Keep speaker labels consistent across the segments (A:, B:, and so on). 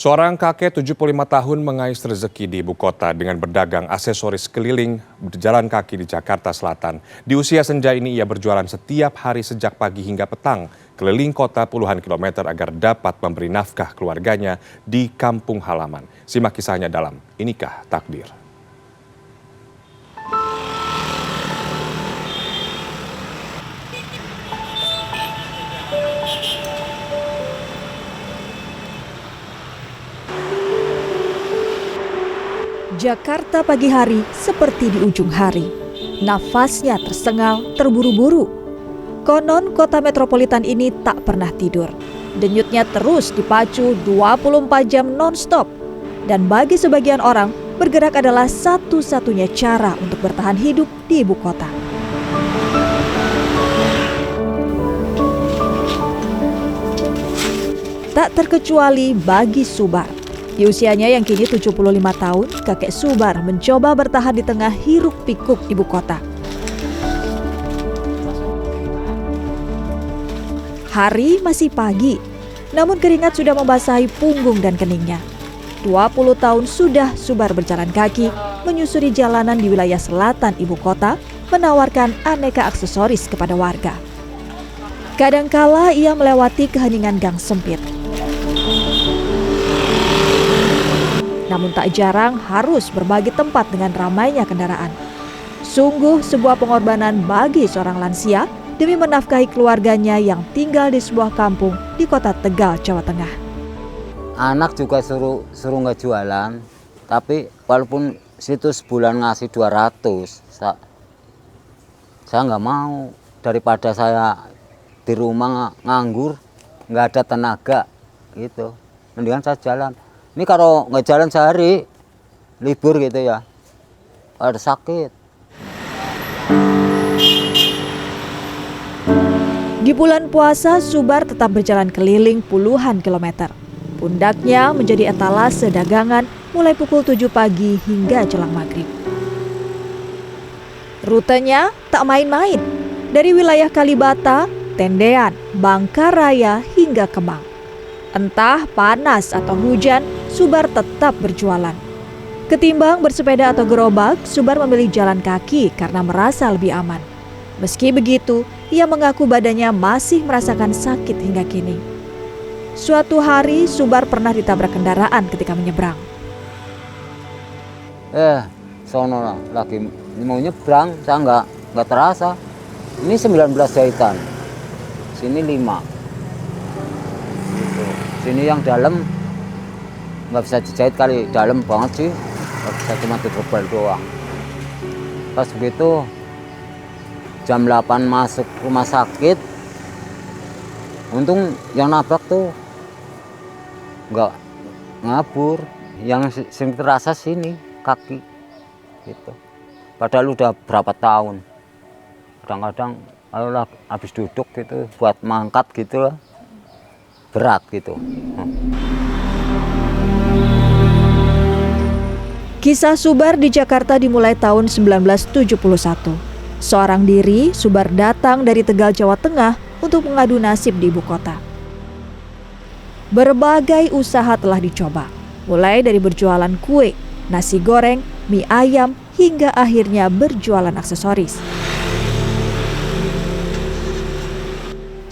A: Seorang kakek 75 tahun mengais rezeki di ibu kota dengan berdagang aksesoris keliling berjalan kaki di Jakarta Selatan. Di usia senja ini ia berjualan setiap hari sejak pagi hingga petang, keliling kota puluhan kilometer agar dapat memberi nafkah keluarganya di kampung halaman. Simak kisahnya dalam Inikah Takdir.
B: Jakarta pagi hari seperti di ujung hari. Nafasnya tersengal, terburu-buru. Konon kota metropolitan ini tak pernah tidur. Denyutnya terus dipacu 24 jam non-stop. Dan bagi sebagian orang, bergerak adalah satu-satunya cara untuk bertahan hidup di ibu kota. Tak terkecuali bagi Subar. Di usianya yang kini 75 tahun, kakek Subar mencoba bertahan di tengah hiruk pikuk ibu kota. Hari masih pagi, namun keringat sudah membasahi punggung dan keningnya. 20 tahun sudah Subar berjalan kaki, menyusuri jalanan di wilayah selatan ibu kota, menawarkan aneka aksesoris kepada warga. Kadangkala ia melewati keheningan gang sempit. Namun tak jarang harus berbagi tempat dengan ramainya kendaraan. Sungguh sebuah pengorbanan bagi seorang lansia demi menafkahi keluarganya yang tinggal di sebuah kampung di kota Tegal, Jawa Tengah.
C: Anak juga suruh nggak jualan, tapi walaupun situ sebulan ngasih 200, saya nggak mau. Daripada saya di rumah nganggur, nggak ada tenaga gitu. Mendingan saya jalan. Ini kalau nggak jalan sehari, libur gitu ya, ada sakit.
B: Di bulan puasa, Subar tetap berjalan keliling puluhan kilometer. Pundaknya menjadi etalase dagangan mulai pukul 7 pagi hingga jelang maghrib. Rutenya tak main-main, dari wilayah Kalibata, Tendean, Bangkaraya hingga Kemang. Entah panas atau hujan, Subar tetap berjualan. Ketimbang bersepeda atau gerobak, Subar memilih jalan kaki karena merasa lebih aman. Meski begitu, ia mengaku badannya masih merasakan sakit hingga kini. Suatu hari, Subar pernah ditabrak kendaraan ketika menyeberang.
C: Sono lagi mau nyebrang, saya nggak terasa. Ini 19 jahitan, sini 5. Sini yang dalam nggak bisa dijahit kali, dalam banget sih, nggak bisa, cuma ditebal doang. Pas begitu jam 8 masuk rumah sakit, untung yang nabrak tuh nggak ngabur, yang sering terasa sini kaki gitu. Padahal udah berapa tahun, kadang-kadang kalau habis duduk gitu buat mangkat gitu lah, berat gitu.
B: Kisah Subar di Jakarta dimulai tahun 1971. Seorang diri, Subar datang dari Tegal, Jawa Tengah untuk mengadu nasib di ibu kota. Berbagai usaha telah dicoba, mulai dari berjualan kue, nasi goreng, mie ayam, hingga akhirnya berjualan aksesoris.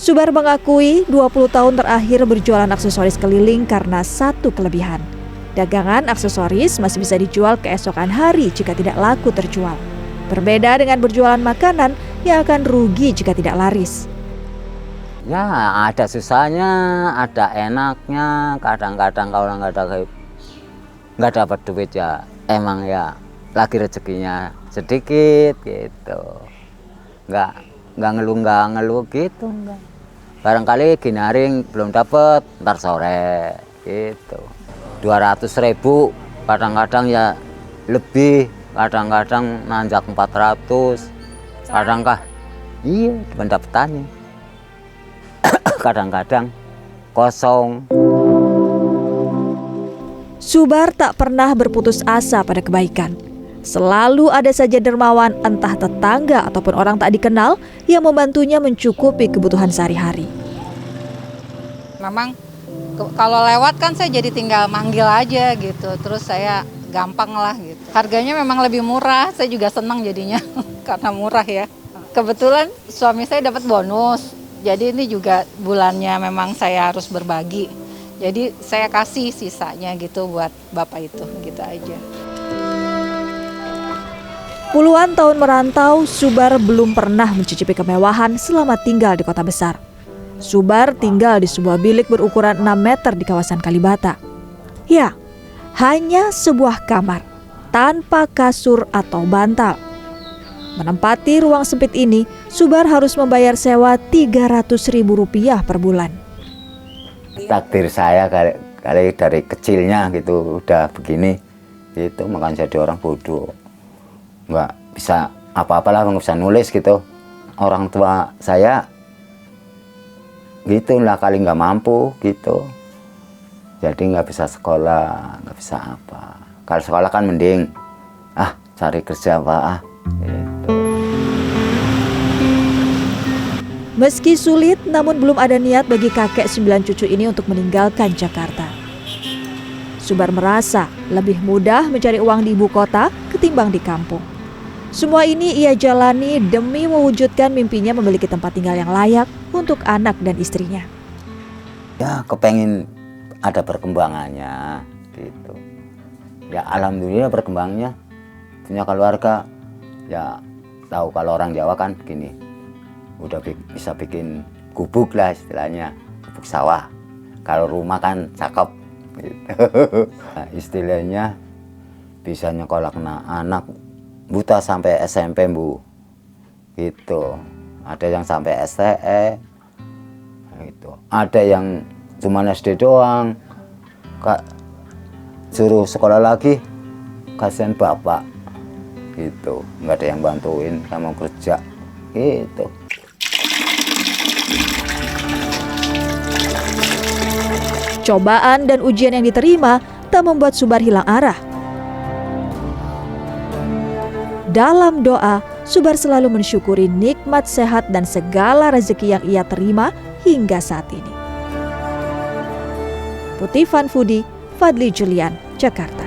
B: Subar mengakui 20 tahun terakhir berjualan aksesoris keliling karena satu kelebihan. Dagangan aksesoris masih bisa dijual keesokan hari jika tidak laku terjual. Berbeda dengan berjualan makanan yang akan rugi jika tidak laris.
C: Ya ada susahnya, ada enaknya. Kadang-kadang kalau nggak dapat duit ya emang ya lagi rezekinya sedikit gitu. Nggak ngeluh gitu enggak. Barangkali gini hari belum dapat, ntar sore gitu. 200.000, kadang-kadang ya lebih, kadang-kadang nanjak 400, kadang-kadang iya pendapatannya. Kadang-kadang kosong.
B: Subar tak pernah berputus asa pada kebaikan. Selalu ada saja dermawan, entah tetangga ataupun orang tak dikenal, yang membantunya mencukupi kebutuhan sehari-hari.
D: Memang Kalau lewat kan saya jadi tinggal manggil aja gitu, terus saya gampang lah gitu. Harganya memang lebih murah, saya juga senang jadinya karena murah ya. Kebetulan suami saya dapat bonus, jadi ini juga bulannya memang saya harus berbagi. Jadi saya kasih sisanya gitu buat bapak itu, gitu aja.
B: Puluhan tahun merantau, Subar belum pernah mencicipi kemewahan selama tinggal di kota besar. Subar tinggal di sebuah bilik berukuran 6 meter di kawasan Kalibata. Ya, hanya sebuah kamar, tanpa kasur atau bantal. Menempati ruang sempit ini, Subar harus membayar sewa Rp300.000 per bulan.
C: Takdir saya kali dari kecilnya gitu udah begini, gitu makanya jadi orang bodoh. Nggak bisa apa-apalah, nggak bisa nulis gitu. Orang tua saya gitu lah, kali nggak mampu gitu, jadi nggak bisa sekolah, nggak bisa apa. Kalau sekolah kan mending cari kerja pak gitu.
B: Meski sulit, namun belum ada niat bagi kakek 9 cucu ini untuk meninggalkan Jakarta. Subar merasa lebih mudah mencari uang di ibu kota ketimbang di kampung. Semua ini ia jalani demi mewujudkan mimpinya memiliki tempat tinggal yang layak untuk anak dan istrinya.
C: Ya kepengen ada perkembangannya gitu. Ya alhamdulillah perkembangannya, punya keluarga. Ya tahu kalau orang Jawa kan begini, udah bisa bikin gubuk lah istilahnya, gubuk sawah. Kalau rumah kan cakep gitu. Nah, istilahnya bisa nyekolak anak buta sampai SMP Bu gitu. Ada yang sampai STE gitu. Ada yang cuma SD doang, suruh sekolah lagi, kasihan bapak gitu, nggak ada yang bantuin, nggak mau kerja gitu.
B: Cobaan dan ujian yang diterima tak membuat Subar hilang arah. Dalam doa, Subar selalu mensyukuri nikmat sehat dan segala rezeki yang ia terima hingga saat ini. Putih Fanfudi, Fadli Julian, Jakarta.